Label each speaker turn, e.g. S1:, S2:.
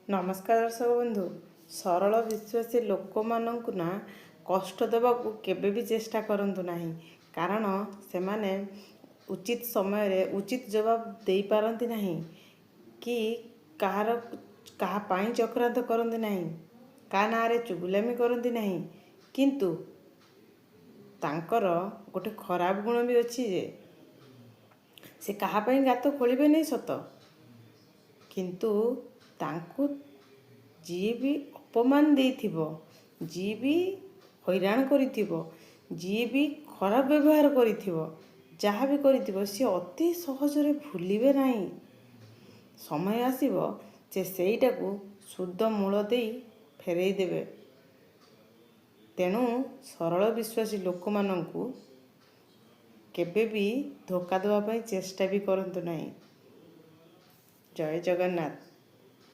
S1: ନମସ୍କାର ଦର୍ଶକ ବନ୍ଧୁ। ସରଳ ବିଶ୍ୱାସୀ ଲୋକମାନଙ୍କୁ ନା କଷ୍ଟ ଦେବାକୁ କେବେ ବି ଚେଷ୍ଟା କରନ୍ତୁ ନାହିଁ, କାରଣ ସେମାନେ ଉଚିତ ସମୟରେ ଉଚିତ ଜବାବ ଦେଇପାରନ୍ତି ନାହିଁ କି କାହା ପାଇଁ ଚକ୍ରାନ୍ତ କରନ୍ତି ନାହିଁ, କାହା ନାଁରେ ଚୁଗୁଲାମି କରନ୍ତି ନାହିଁ। କିନ୍ତୁ ତାଙ୍କର ଗୋଟେ ଖରାପ ଗୁଣ ବି ଅଛି ଯେ ସେ କାହା ପାଇଁ ଗାତ ଖୋଳିବେନି ସତ, କିନ୍ତୁ ତାଙ୍କୁ ଯିଏ ବି ଅପମାନ ଦେଇଥିବ, ଯିଏ ବି ହଇରାଣ କରିଥିବ, ଯିଏ ବି ଖରାପ ବ୍ୟବହାର କରିଥିବ, ଯାହା ବି କରିଥିବ, ସିଏ ଅତି ସହଜରେ ଭୁଲିବେ ନାହିଁ। ସମୟ ଆସିବ ଯେ ସେଇଟାକୁ ସୁଧ ମୂଳ ଦେଇ ଫେରେଇ ଦେବେ। ତେଣୁ ସରଳ ବିଶ୍ୱାସୀ ଲୋକମାନଙ୍କୁ କେବେ ବି ଧୋକା ଦେବା ପାଇଁ ଚେଷ୍ଟା ବି କରନ୍ତୁ ନାହିଁ। ଜୟ ଜଗନ୍ନାଥ।